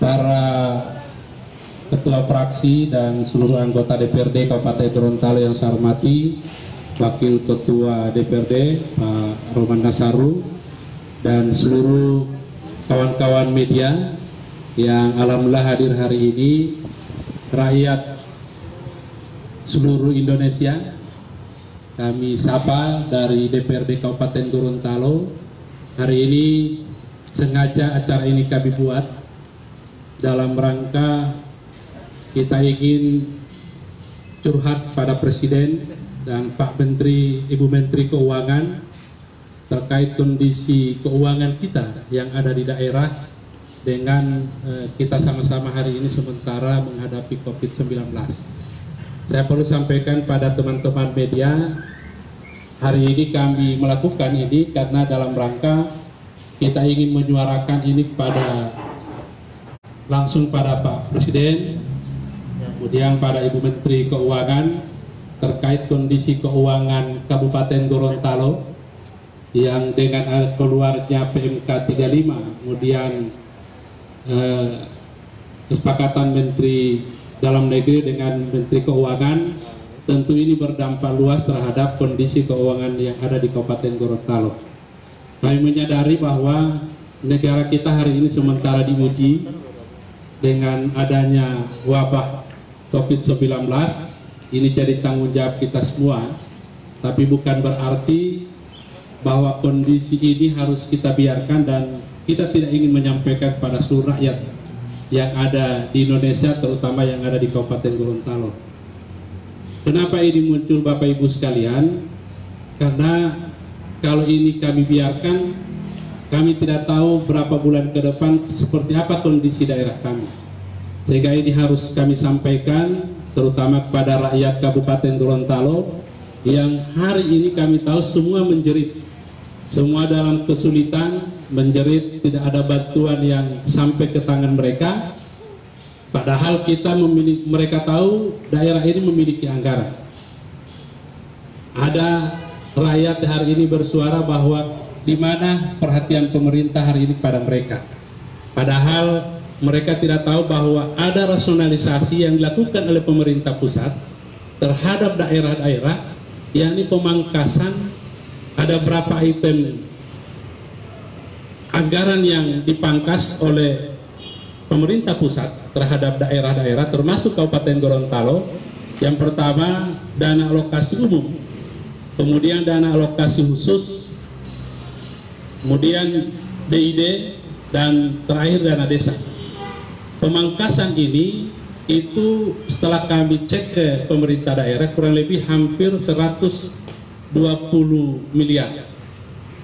para ketua fraksi dan seluruh anggota DPRD Kabupaten Gorontalo yang saya hormati, Wakil Ketua DPRD Pak Roman Nasaru, dan seluruh kawan-kawan media yang alhamdulillah hadir hari ini, rakyat seluruh Indonesia. Kami sapa dari DPRD Kabupaten Gorontalo. Hari ini sengaja acara ini kami buat dalam rangka kita ingin curhat pada Presiden dan Pak Menteri, Ibu Menteri Keuangan terkait kondisi keuangan kita yang ada di daerah dengan kita sama-sama hari ini sementara menghadapi COVID-19. Saya perlu sampaikan pada teman-teman media, hari ini kami melakukan ini karena dalam rangka kita ingin menyuarakan ini langsung pada Pak Presiden, kemudian pada Ibu Menteri Keuangan terkait kondisi keuangan Kabupaten Gorontalo yang dengan keluarnya PMK 35, kemudian kesepakatan Menteri Dalam Negeri dengan Menteri Keuangan, tentu ini berdampak luas terhadap kondisi keuangan yang ada di Kabupaten Gorontalo. Kami menyadari bahwa negara kita hari ini sementara diuji dengan adanya wabah COVID-19. Ini jadi tanggung jawab kita semua, tapi bukan berarti bahwa kondisi ini harus kita biarkan, dan kita tidak ingin menyampaikan pada seluruh rakyat yang ada di Indonesia, terutama yang ada di Kabupaten Gorontalo. Kenapa ini muncul Bapak Ibu sekalian? Karena kalau ini kami biarkan, kami tidak tahu berapa bulan ke depan seperti apa kondisi daerah kami. Sehingga ini harus kami sampaikan terutama kepada rakyat Kabupaten Gorontalo yang hari ini kami tahu semua menjerit, semua dalam kesulitan, menjerit, tidak ada bantuan yang sampai ke tangan mereka. Padahal mereka tahu daerah ini memiliki anggaran. Ada rakyat hari ini bersuara bahwa di mana perhatian pemerintah hari ini pada mereka. Padahal mereka tidak tahu bahwa ada rasionalisasi yang dilakukan oleh pemerintah pusat terhadap daerah-daerah, yakni pemangkasan. Ada berapa item anggaran yang dipangkas oleh pemerintah pusat terhadap daerah-daerah termasuk Kabupaten Gorontalo. Yang pertama, dana alokasi umum, kemudian dana alokasi khusus, kemudian DID, dan terakhir dana desa. Pemangkasan ini itu setelah kami cek ke pemerintah daerah kurang lebih hampir 120 miliar.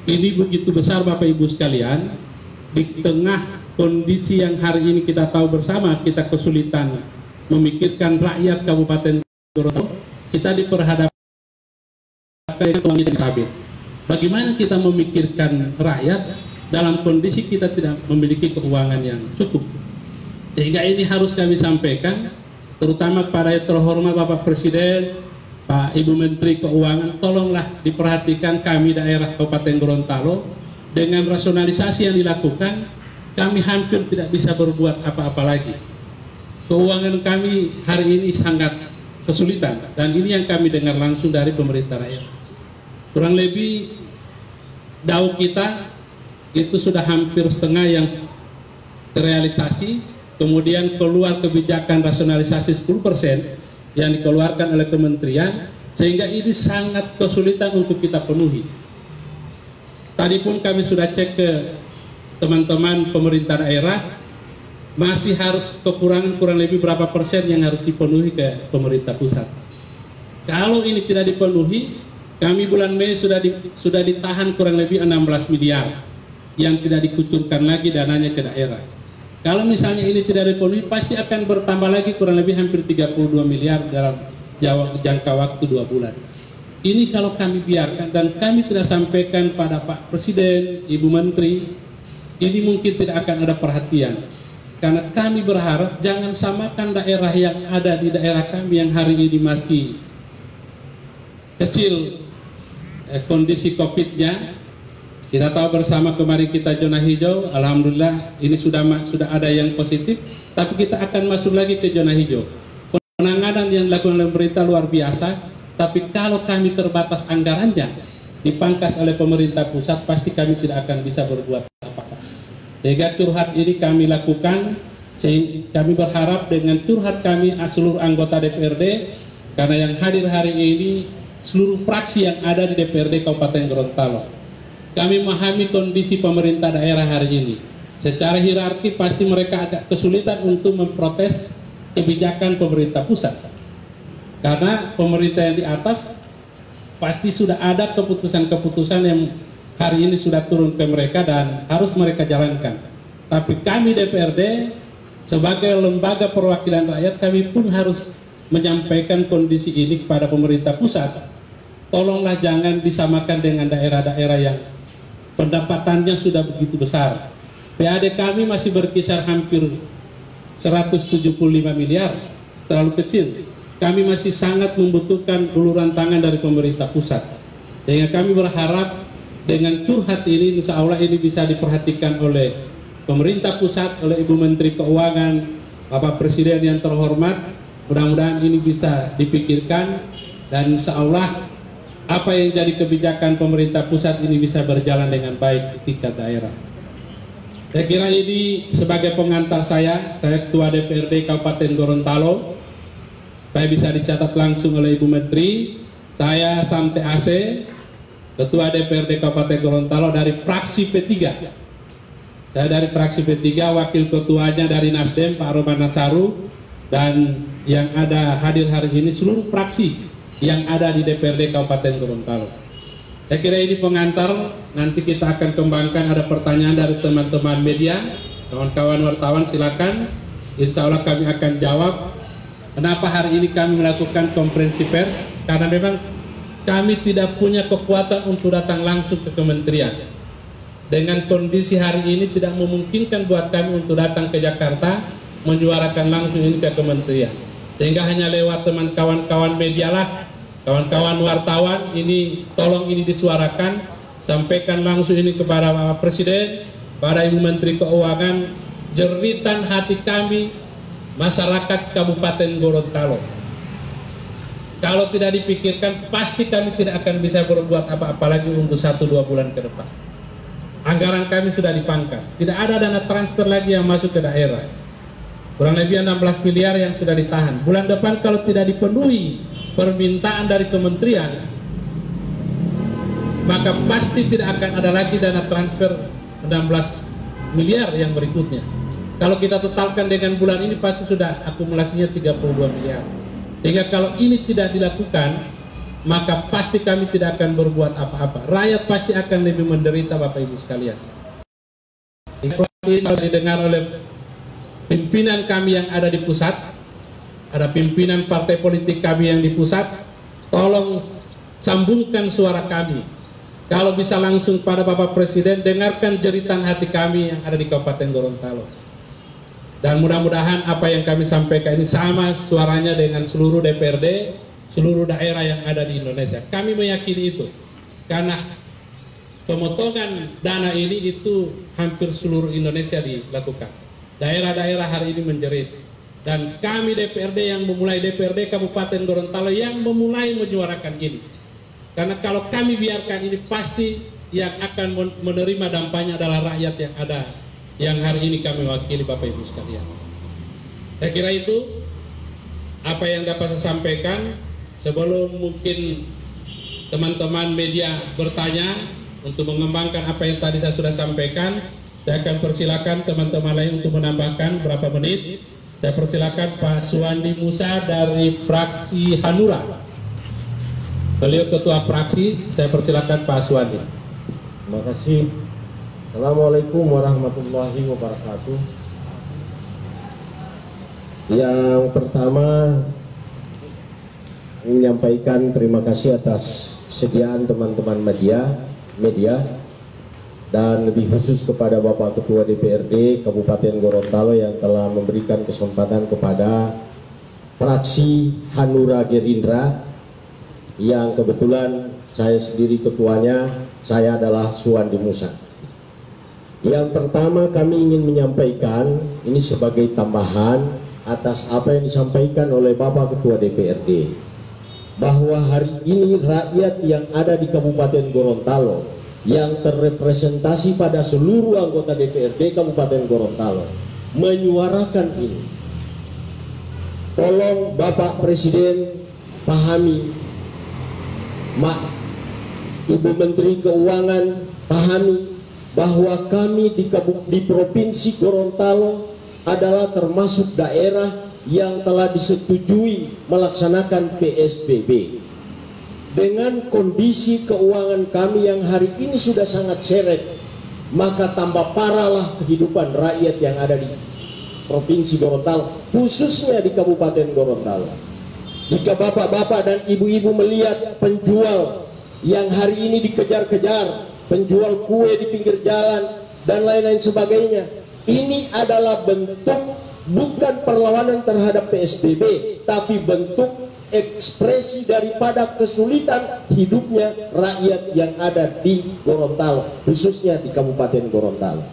Ini begitu besar Bapak Ibu sekalian, di tengah kondisi yang hari ini kita tahu bersama, kita kesulitan memikirkan rakyat Kabupaten Gorontalo, kita diperhadapkan dengan uang yang cabai. Bagaimana kita memikirkan rakyat dalam kondisi kita tidak memiliki keuangan yang cukup? Sehingga ini harus kami sampaikan, terutama pada yang terhormat Bapak Presiden, Pak Ibu Menteri Keuangan, tolonglah diperhatikan kami daerah Kabupaten Gorontalo. Dengan rasionalisasi yang dilakukan, kami hampir tidak bisa berbuat apa-apa lagi. Keuangan kami hari ini sangat kesulitan, dan ini yang kami dengar langsung dari pemerintah rakyat. Kurang lebih DAU kita itu sudah hampir setengah yang terrealisasi, kemudian keluar kebijakan rasionalisasi 10% yang dikeluarkan oleh kementerian, sehingga ini sangat kesulitan untuk kita penuhi. Tadi pun kami sudah cek ke teman-teman pemerintah daerah, masih harus kekurangan kurang lebih berapa persen yang harus dipenuhi ke pemerintah pusat. Kalau ini tidak dipenuhi, kami bulan Mei sudah ditahan kurang lebih 16 miliar yang tidak dikucurkan lagi dananya ke daerah. Kalau misalnya ini tidak dipenuhi, pasti akan bertambah lagi kurang lebih hampir 32 miliar dalam jangka waktu 2 bulan. Ini kalau kami biarkan dan kami tidak sampaikan pada Pak Presiden, Ibu Menteri, ini mungkin tidak akan ada perhatian. Karena kami berharap jangan samakan daerah yang ada di daerah kami yang hari ini masih kecil kondisi COVID-nya Kita tahu bersama kemarin kita zona hijau, alhamdulillah ini sudah ada yang positif, tapi kita akan masuk lagi ke zona hijau. Penanganan yang dilakukan oleh pemerintah luar biasa, tapi kalau kami terbatas anggarannya, dipangkas oleh pemerintah pusat, pasti kami tidak akan bisa berbuat apa-apa. Sehingga curhat ini kami lakukan, sehingga kami berharap dengan curhat kami seluruh anggota DPRD, karena yang hadir hari ini seluruh fraksi yang ada di DPRD Kabupaten Gorontalo. Kami memahami kondisi pemerintah daerah hari ini. Secara hierarki pasti mereka agak kesulitan untuk memprotes kebijakan pemerintah pusat. Karena pemerintah yang di atas pasti sudah ada keputusan-keputusan yang hari ini sudah turun ke mereka dan harus mereka jalankan. Tapi kami DPRD sebagai lembaga perwakilan rakyat, kami pun harus menyampaikan kondisi ini kepada pemerintah pusat. Tolonglah jangan disamakan dengan daerah-daerah yang pendapatannya sudah begitu besar. PAD kami masih berkisar hampir 175 miliar, terlalu kecil. Kami masih sangat membutuhkan uluran tangan dari pemerintah pusat. Sehingga kami berharap dengan curhat ini, insya Allah ini bisa diperhatikan oleh pemerintah pusat, oleh Ibu Menteri Keuangan, Bapak Presiden yang terhormat. Mudah-mudahan ini bisa dipikirkan dan insya Allah apa yang jadi kebijakan pemerintah pusat ini bisa berjalan dengan baik di tingkat daerah. Saya kira ini sebagai pengantar saya Ketua DPRD Kabupaten Gorontalo, saya bisa dicatat langsung oleh Ibu Menteri. Saya Samte Aceh, Ketua DPRD Kabupaten Gorontalo dari fraksi P3. Saya dari fraksi P3, wakil ketuanya dari Nasdem Pak Roman Nasaru, dan yang ada hadir hari ini seluruh fraksi yang ada di DPRD Kabupaten Gorontalo. Saya kira ini pengantar, nanti kita akan kembangkan, ada pertanyaan dari teman-teman media, kawan-kawan wartawan silakan. Insya Allah kami akan jawab. Kenapa hari ini kami melakukan konferensi pers? Karena memang kami tidak punya kekuatan untuk datang langsung ke kementerian. Dengan kondisi hari ini tidak memungkinkan buat kami untuk datang ke Jakarta menyuarakan langsung ini ke kementerian. Sehingga hanya lewat teman kawan-kawan media lah, kawan-kawan wartawan, ini tolong ini disuarakan, sampaikan langsung ini kepada Bapak Presiden, pada Ibu Menteri Keuangan, jeritan hati kami masyarakat Kabupaten Gorontalo. Kalau tidak dipikirkan, pasti kami tidak akan bisa berbuat apa-apa lagi untuk 1-2 bulan ke depan. Anggaran kami sudah dipangkas, tidak ada dana transfer lagi yang masuk ke daerah. Kurang lebih 16 miliar yang sudah ditahan. Bulan depan kalau tidak dipenuhi permintaan dari kementerian, maka pasti tidak akan ada lagi dana transfer 16 miliar yang berikutnya. Kalau kita totalkan dengan bulan ini pasti sudah akumulasinya 32 miliar. Sehingga kalau ini tidak dilakukan, maka pasti kami tidak akan berbuat apa-apa. Rakyat pasti akan lebih menderita, Bapak Ibu sekalian. Ini harus didengar oleh pimpinan kami yang ada di pusat, ada pimpinan partai politik kami yang di pusat. Tolong sambungkan suara kami. Kalau bisa langsung pada Bapak Presiden, dengarkan jeritan hati kami yang ada di Kabupaten Gorontalo. Dan mudah-mudahan apa yang kami sampaikan ini sama suaranya dengan seluruh DPRD, seluruh daerah yang ada di Indonesia. Kami meyakini itu, karena pemotongan dana ini itu hampir seluruh Indonesia dilakukan. Daerah-daerah hari ini menjerit, dan kami DPRD yang memulai, DPRD Kabupaten Gorontalo yang memulai menyuarakan ini. Karena kalau kami biarkan ini, pasti yang akan menerima dampaknya adalah rakyat yang ada, yang hari ini kami wakili, Bapak Ibu sekalian. Saya kira itu apa yang dapat saya sampaikan. Sebelum mungkin teman-teman media bertanya untuk mengembangkan apa yang tadi saya sudah sampaikan, saya akan persilakan teman-teman lain untuk menambahkan berapa menit. Saya persilakan Pak Suwandi Musa dari fraksi Hanura. Beliau ketua fraksi, saya persilakan Pak Suwandi. Terima kasih. Assalamualaikum warahmatullahi wabarakatuh. Yang pertama, menyampaikan terima kasih atas kesediaan teman-teman media dan lebih khusus kepada Bapak Ketua DPRD Kabupaten Gorontalo yang telah memberikan kesempatan kepada fraksi Hanura Gerindra yang kebetulan saya sendiri ketuanya Saya adalah Suwandi Musa. Yang pertama kami ingin menyampaikan, ini sebagai tambahan atas apa yang disampaikan oleh Bapak Ketua DPRD, bahwa hari ini rakyat yang ada di Kabupaten Gorontalo yang terrepresentasi pada seluruh anggota DPRD Kabupaten Gorontalo menyuarakan ini. Tolong Bapak Presiden pahami, Ibu Menteri Keuangan pahami bahwa kami di Provinsi Gorontalo adalah termasuk daerah yang telah disetujui melaksanakan PSBB. Dengan kondisi keuangan kami yang hari ini sudah sangat seret, maka tambah parahlah kehidupan rakyat yang ada di Provinsi Gorontalo, khususnya di Kabupaten Gorontalo. Jika bapak-bapak dan ibu-ibu melihat penjual yang hari ini dikejar-kejar, penjual kue di pinggir jalan dan lain-lain sebagainya, ini adalah bentuk bukan perlawanan terhadap PSBB, tapi bentuk ekspresi daripada kesulitan hidupnya rakyat yang ada di Gorontalo, khususnya di Kabupaten Gorontalo.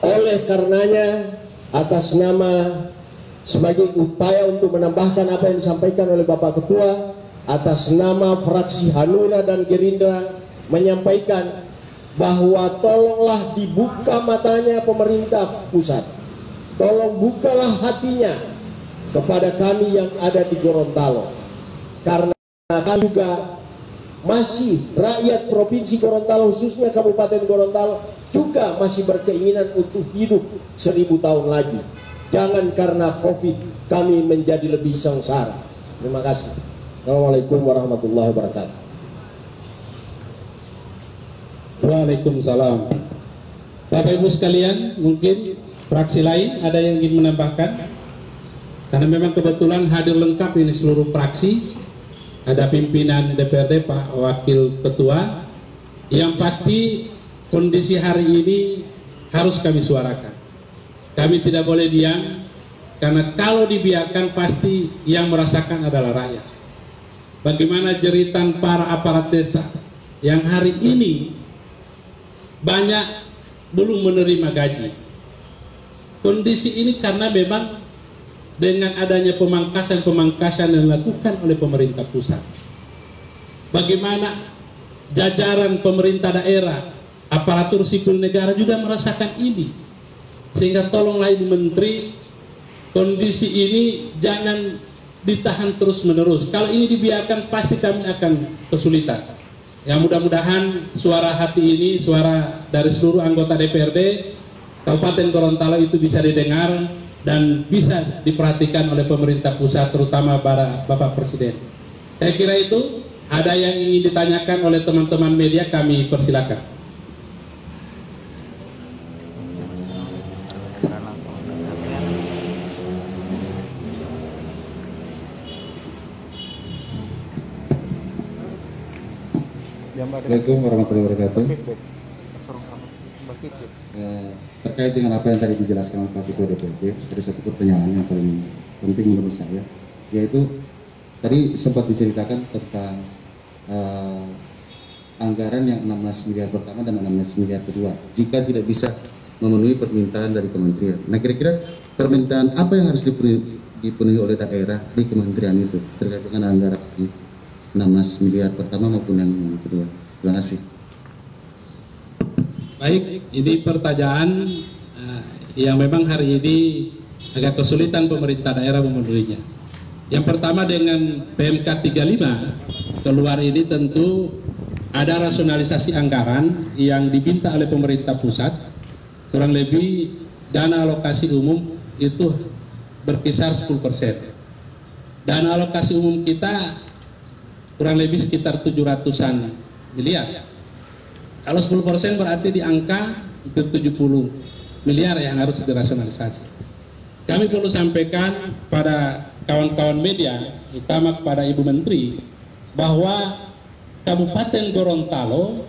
Oleh karenanya, atas nama sebagai upaya untuk menambahkan apa yang disampaikan oleh Bapak Ketua, atas nama fraksi Hanura dan Gerindra menyampaikan bahwa tolonglah dibuka matanya pemerintah pusat, tolong bukalah hatinya kepada kami yang ada di Gorontalo, karena kami juga masih rakyat Provinsi Gorontalo, khususnya Kabupaten Gorontalo, juga masih berkeinginan untuk hidup 1000 tahun lagi. Jangan karena COVID kami menjadi lebih sengsara. Terima kasih. Assalamualaikum warahmatullahi wabarakatuh. Waalaikumsalam. Bapak Ibu sekalian, mungkin fraksi lain ada yang ingin menambahkan? Karena memang kebetulan hadir lengkap ini seluruh fraksi. Ada pimpinan DPRD, Pak Wakil Ketua. Yang pasti kondisi hari ini harus kami suarakan. Kami tidak boleh diam, karena kalau dibiarkan pasti yang merasakan adalah rakyat. Bagaimana jeritan para aparat desa yang hari ini banyak belum menerima gaji. Kondisi ini karena memang dengan adanya pemangkasan-pemangkasan yang dilakukan oleh pemerintah pusat. Bagaimana jajaran pemerintah daerah, aparatur sipil negara juga merasakan ini. Sehingga tolonglah Ibu Menteri, kondisi ini jangan ditahan terus-menerus. Kalau ini dibiarkan pasti kami akan kesulitan. Ya, mudah-mudahan suara hati ini, suara dari seluruh anggota DPRD Kabupaten Gorontalo itu bisa didengar dan bisa diperhatikan oleh pemerintah pusat, terutama para Bapak Presiden. Saya kira itu. Ada yang ingin ditanyakan oleh teman-teman media, kami persilakan. Assalamualaikum warahmatullahi wabarakatuh. Terkait dengan apa yang tadi dijelaskan oleh Pak Ketua DPRD, ada satu pertanyaan yang paling penting menurut saya, yaitu tadi sempat diceritakan tentang anggaran yang 16 miliar pertama dan 16 miliar kedua jika tidak bisa memenuhi permintaan dari kementerian. Nah, kira-kira permintaan apa yang harus dipenuhi oleh daerah di kementerian itu terkait dengan anggaran 16 miliar pertama maupun yang kedua? Terima kasih. Baik, ini pertanyaan yang memang hari ini agak kesulitan pemerintah daerah memenuhinya. Yang pertama, dengan PMK 35 keluar ini tentu ada rasionalisasi anggaran yang diminta oleh pemerintah pusat. Kurang lebih dana alokasi umum itu berkisar 10%. Dana alokasi umum kita kurang lebih sekitar 700-an miliar. Kalau 10% berarti di angka hampir 70 miliar yang harus dirasionalisasi. Kami perlu sampaikan pada kawan-kawan media, utama kepada Ibu Menteri, bahwa Kabupaten Gorontalo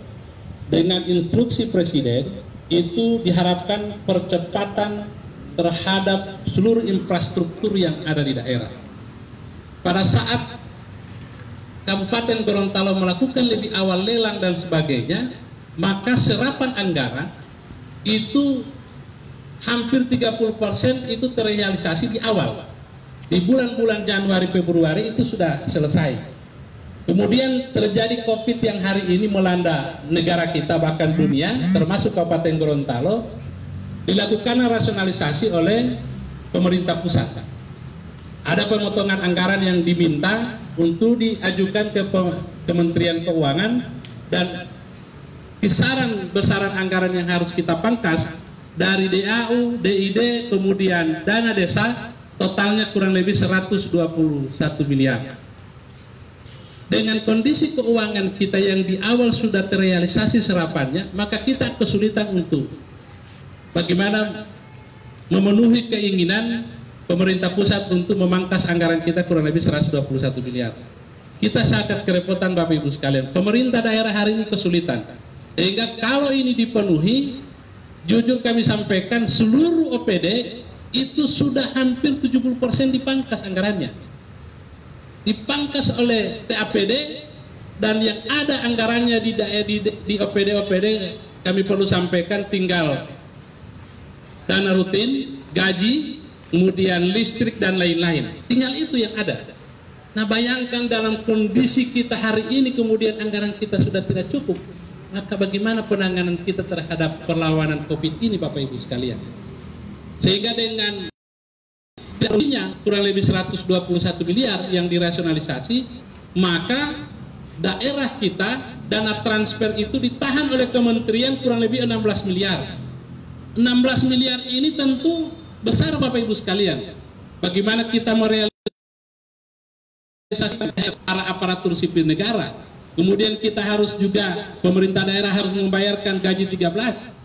dengan instruksi Presiden itu diharapkan percepatan terhadap seluruh infrastruktur yang ada di daerah. Pada saat Kabupaten Gorontalo melakukan lebih awal lelang dan sebagainya, maka serapan anggaran itu hampir 30% itu terrealisasi di awal. Di bulan-bulan Januari, Februari itu sudah selesai. Kemudian terjadi COVID yang hari ini melanda negara kita bahkan dunia, termasuk Kabupaten Gorontalo, dilakukan rasionalisasi oleh pemerintah pusat. Ada pemotongan anggaran yang diminta untuk diajukan ke Kementerian Keuangan, dan kisaran besaran anggaran yang harus kita pangkas dari DAU, DID, kemudian dana desa, totalnya kurang lebih 121 miliar. Dengan kondisi keuangan kita yang di awal sudah terrealisasi serapannya, maka kita kesulitan untuk bagaimana memenuhi keinginan pemerintah pusat untuk memangkas anggaran kita kurang lebih 121 miliar. Kita sangat kerepotan Bapak Ibu sekalian. Pemerintah daerah hari ini kesulitan. Sehingga kalau ini dipenuhi, jujur kami sampaikan seluruh OPD itu sudah hampir 70% dipangkas anggarannya. Dipangkas oleh TAPD, dan yang ada anggarannya di OPD-OPD kami perlu sampaikan tinggal dana rutin, gaji, kemudian listrik dan lain-lain. Tinggal itu yang ada. Nah, bayangkan dalam kondisi kita hari ini kemudian anggaran kita sudah tidak cukup, maka bagaimana penanganan kita terhadap perlawanan COVID ini Bapak Ibu sekalian? Sehingga dengan kurang lebih 121 miliar yang dirasionalisasi, maka daerah kita dana transfer itu ditahan oleh kementerian kurang lebih 16 miliar. 16 miliar ini tentu besar Bapak Ibu sekalian. Bagaimana kita merealisasikan para aparatur sipil negara. Kemudian kita harus juga, pemerintah daerah harus membayarkan gaji 13.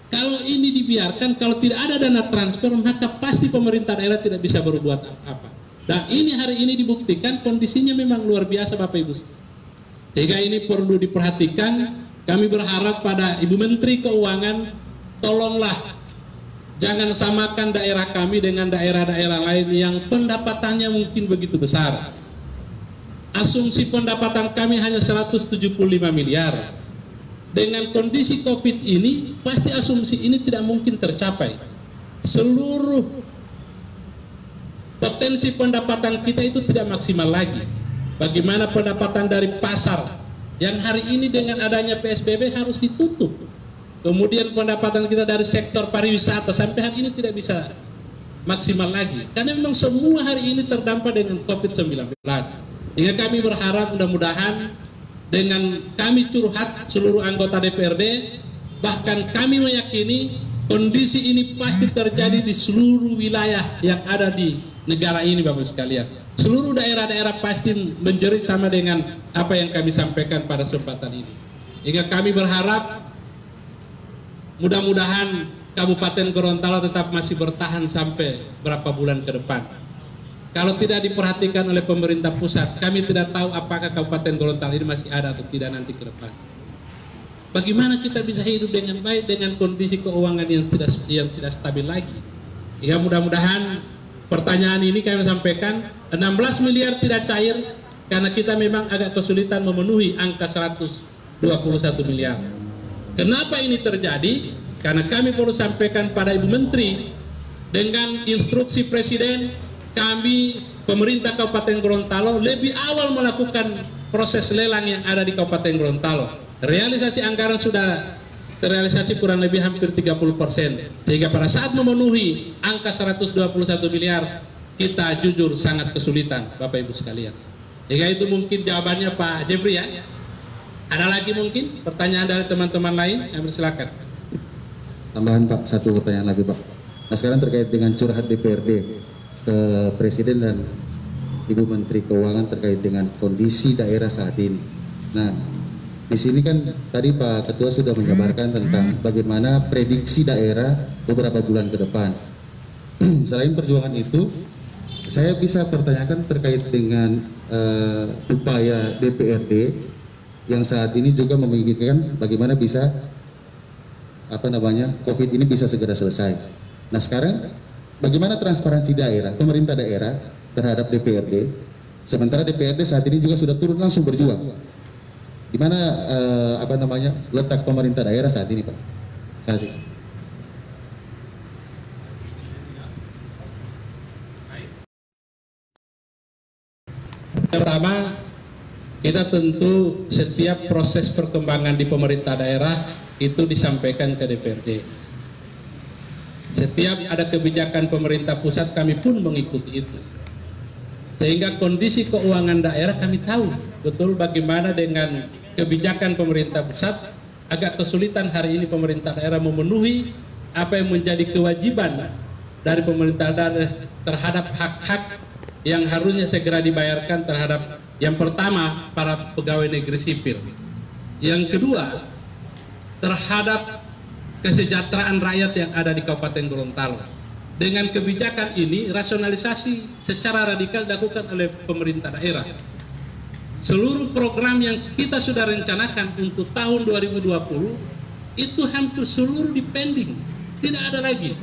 Kalau ini dibiarkan, kalau tidak ada dana transfer, maka pasti pemerintah daerah tidak bisa berbuat apa-apa. Dan ini hari ini dibuktikan kondisinya memang luar biasa Bapak Ibu. Sehingga ini perlu diperhatikan. Kami berharap pada Ibu Menteri Keuangan, tolonglah jangan samakan daerah kami dengan daerah-daerah lain yang pendapatannya mungkin begitu besar. Asumsi pendapatan kami hanya 175 miliar. Dengan kondisi COVID ini, pasti asumsi ini tidak mungkin tercapai. Seluruh potensi pendapatan kita itu tidak maksimal lagi. Bagaimana pendapatan dari pasar yang hari ini dengan adanya PSBB harus ditutup. Kemudian pendapatan kita dari sektor pariwisata sampai hari ini tidak bisa maksimal lagi. Karena memang semua hari ini terdampak dengan COVID-19. Hingga kami berharap mudah-mudahan dengan kami curhat seluruh anggota DPRD, bahkan kami meyakini kondisi ini pasti terjadi di seluruh wilayah yang ada di negara ini Bapak sekalian. Seluruh daerah-daerah pasti menjerit sama dengan apa yang kami sampaikan pada kesempatan ini. Hingga kami berharap mudah-mudahan Kabupaten Gorontalo tetap masih bertahan sampai berapa bulan ke depan. Kalau tidak diperhatikan oleh pemerintah pusat, kami tidak tahu apakah Kabupaten Gorontalo ini masih ada atau tidak nanti ke depan. Bagaimana kita bisa hidup dengan baik dengan kondisi keuangan yang tidak stabil lagi? Ya, mudah-mudahan pertanyaan ini kami sampaikan, 16 miliar tidak cair karena kita memang agak kesulitan memenuhi angka 121 miliar. Kenapa ini terjadi? Karena kami perlu sampaikan pada Ibu Menteri, dengan instruksi Presiden, kami pemerintah Kabupaten Gorontalo lebih awal melakukan proses lelang yang ada di Kabupaten Gorontalo. Realisasi anggaran sudah terrealisasi kurang lebih hampir 30%. Sehingga pada saat memenuhi angka 121 miliar, kita jujur sangat kesulitan Bapak Ibu sekalian. Sehingga itu mungkin jawabannya Pak Jeffrey ya. Ada lagi mungkin pertanyaan dari teman-teman lain? Yang silakan. Tambahan Pak, satu pertanyaan lagi Pak. Nah sekarang terkait dengan curhat DPRD ke Presiden dan Ibu Menteri Keuangan terkait dengan kondisi daerah saat ini. Nah, di sini kan tadi Pak Ketua sudah menjabarkan tentang bagaimana prediksi daerah beberapa bulan ke depan. Selain perjuangan itu, saya bisa pertanyakan terkait dengan upaya DPRD yang saat ini juga memikirkan bagaimana bisa COVID ini bisa segera selesai. Nah sekarang bagaimana transparansi daerah, pemerintah daerah terhadap DPRD, sementara DPRD saat ini juga sudah turun langsung berjuang. Di mana letak pemerintah daerah saat ini, Pak? Terima kasih. Pertama, kita tentu setiap proses perkembangan di pemerintah daerah itu disampaikan ke DPRD. Setiap ada kebijakan pemerintah pusat, kami pun mengikuti itu. Sehingga kondisi keuangan daerah kami tahu betul bagaimana dengan kebijakan pemerintah pusat. Agak kesulitan hari ini pemerintah daerah memenuhi apa yang menjadi kewajiban dari pemerintah daerah terhadap hak-hak yang harusnya segera dibayarkan terhadap yang pertama para pegawai negeri sipil, yang kedua terhadap kesejahteraan rakyat yang ada di Kabupaten Gorontalo. Dengan kebijakan ini rasionalisasi secara radikal dilakukan oleh pemerintah daerah. Seluruh program yang kita sudah rencanakan untuk tahun 2020 itu hampir seluruh dipending, tidak ada lagi.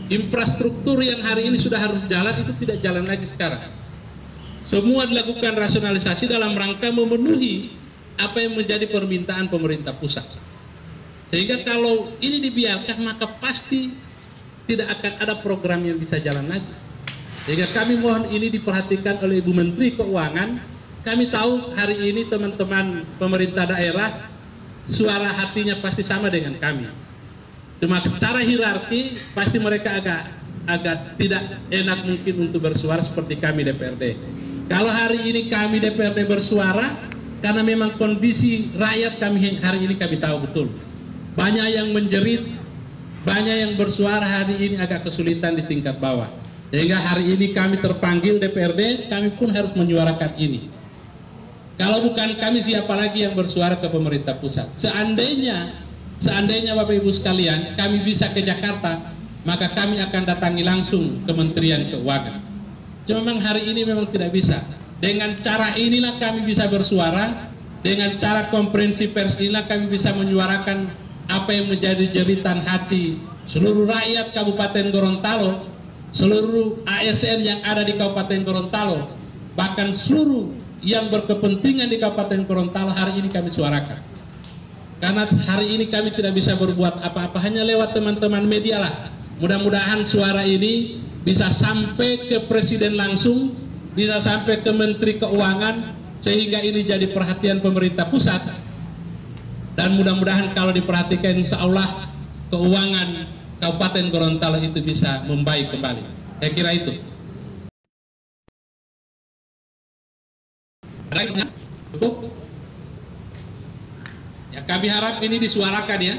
Infrastruktur yang hari ini sudah harus jalan itu tidak jalan lagi sekarang. Semua dilakukan rasionalisasi dalam rangka memenuhi apa yang menjadi permintaan pemerintah pusat. Sehingga kalau ini dibiarkan maka pasti tidak akan ada program yang bisa jalan lagi. Sehingga kami mohon ini diperhatikan oleh Ibu Menteri Keuangan. Kami tahu hari ini teman-teman pemerintah daerah suara hatinya pasti sama dengan kami. Cuma secara hierarki pasti mereka agak tidak enak mungkin untuk bersuara seperti kami DPRD. Kalau hari ini kami DPRD bersuara, karena memang kondisi rakyat kami hari ini kami tahu betul. Banyak yang menjerit, banyak yang bersuara hari ini agak kesulitan di tingkat bawah. Sehingga hari ini kami terpanggil DPRD, kami pun harus menyuarakan ini. Kalau bukan kami, siapa lagi yang bersuara ke pemerintah pusat? Seandainya Bapak Ibu sekalian, kami bisa ke Jakarta, maka kami akan datangi langsung Kementerian Keuangan. Cuma memang hari ini memang tidak bisa. Dengan cara inilah kami bisa bersuara, dengan cara konferensi pers inilah kami bisa menyuarakan apa yang menjadi jeritan hati seluruh rakyat Kabupaten Gorontalo, seluruh ASN yang ada di Kabupaten Gorontalo, bahkan seluruh yang berkepentingan di Kabupaten Gorontalo hari ini kami suarakan. Karena hari ini kami tidak bisa berbuat apa-apa, hanya lewat teman-teman media lah. Mudah-mudahan suara ini bisa sampai ke Presiden langsung, bisa sampai ke Menteri Keuangan, sehingga ini jadi perhatian pemerintah pusat. Dan mudah-mudahan kalau diperhatikan, insya Allah keuangan Kabupaten Gorontalo itu bisa membaik kembali. Saya kira itu. Cukup? Ya, kami harap ini disuarakan ya.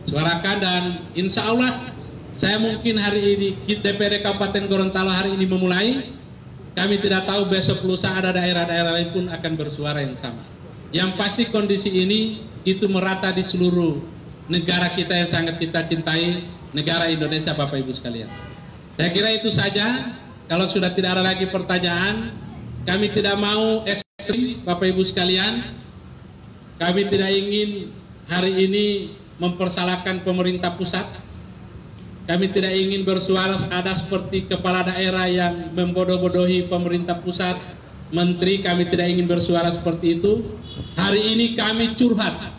Suarakan, dan insya Allah saya mungkin hari ini DPRD Kabupaten Gorontalo hari ini memulai. Kami tidak tahu besok lusa ada daerah-daerah lain pun akan bersuara yang sama. Yang pasti kondisi ini itu merata di seluruh negara kita yang sangat kita cintai, negara Indonesia, Bapak Ibu sekalian. Saya kira itu saja. Kalau sudah tidak ada lagi pertanyaan, kami tidak mau ekstrim, Bapak Ibu sekalian. Kami tidak ingin hari ini mempersalahkan pemerintah pusat. Kami tidak ingin bersuara ada seperti kepala daerah yang membodoh-bodohi pemerintah pusat, menteri. Kami tidak ingin bersuara seperti itu. Hari ini kami curhat.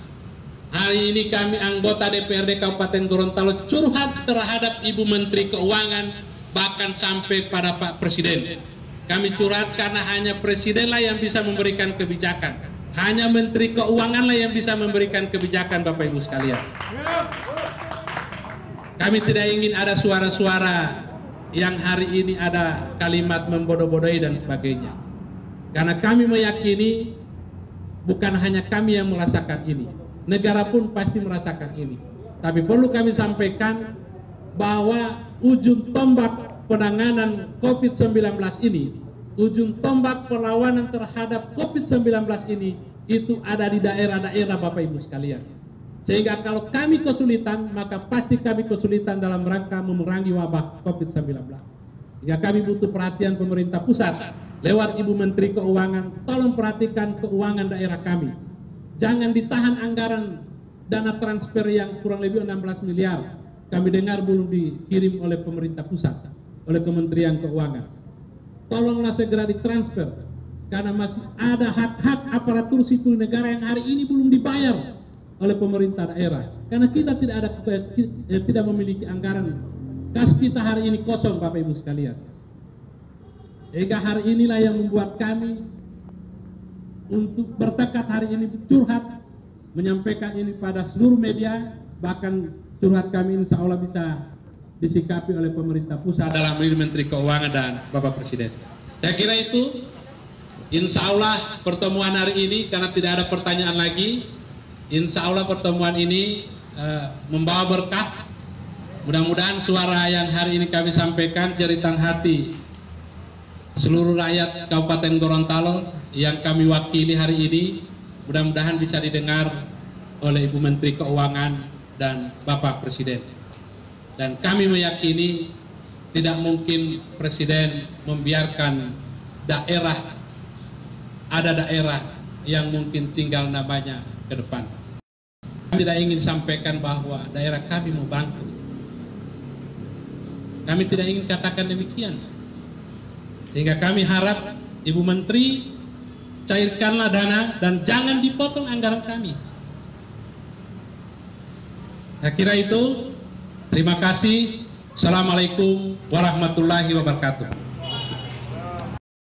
Hari ini kami anggota DPRD Kabupaten Gorontalo curhat terhadap Ibu Menteri Keuangan, bahkan sampai pada Pak Presiden. Kami curhat karena hanya Presidenlah yang bisa memberikan kebijakan. Hanya Menteri Keuanganlah yang bisa memberikan kebijakan, Bapak Ibu sekalian. Kami tidak ingin ada suara-suara yang hari ini ada kalimat membodoh-bodohi dan sebagainya. Karena kami meyakini bukan hanya kami yang merasakan ini, negara pun pasti merasakan ini. Tapi perlu kami sampaikan bahwa ujung tombak penanganan COVID-19 ini, ujung tombak perlawanan terhadap COVID-19 ini itu ada di daerah-daerah, Bapak Ibu sekalian. Sehingga kalau kami kesulitan, maka pasti kami kesulitan dalam rangka memerangi wabah COVID-19. Sehingga kami butuh perhatian pemerintah pusat lewat Ibu Menteri Keuangan. Tolong perhatikan keuangan daerah kami. Jangan ditahan anggaran dana transfer yang kurang lebih 16 miliar. Kami dengar belum dikirim oleh pemerintah pusat, oleh Kementerian Keuangan. Tolonglah segera ditransfer karena masih ada hak-hak aparatur sipil negara yang hari ini belum dibayar oleh pemerintah daerah. Karena kita tidak memiliki anggaran. Kas kita hari ini kosong, Bapak Ibu sekalian. Sehingga hari inilah yang membuat kami untuk bertekad hari ini curhat, menyampaikan ini pada seluruh media, bahkan curhat kami insya Allah bisa disikapi oleh pemerintah pusat dalam diri Menteri Keuangan dan Bapak Presiden. Saya kira itu, insya Allah pertemuan hari ini, karena tidak ada pertanyaan lagi, insya Allah pertemuan ini membawa berkah. Mudah-mudahan suara yang hari ini kami sampaikan, jeritan hati seluruh rakyat Kabupaten Gorontalo yang kami wakili hari ini, mudah-mudahan bisa didengar oleh Ibu Menteri Keuangan dan Bapak Presiden. Dan kami meyakini tidak mungkin Presiden membiarkan ada daerah yang mungkin tinggal namanya ke depan. Kami tidak ingin sampaikan bahwa daerah kami mau bangkrut. Kami tidak ingin katakan demikian. Sehingga kami harap Ibu Menteri cairkanlah dana dan jangan dipotong anggaran kami. Saya kira itu. Terima kasih. Assalamualaikum warahmatullahi wabarakatuh.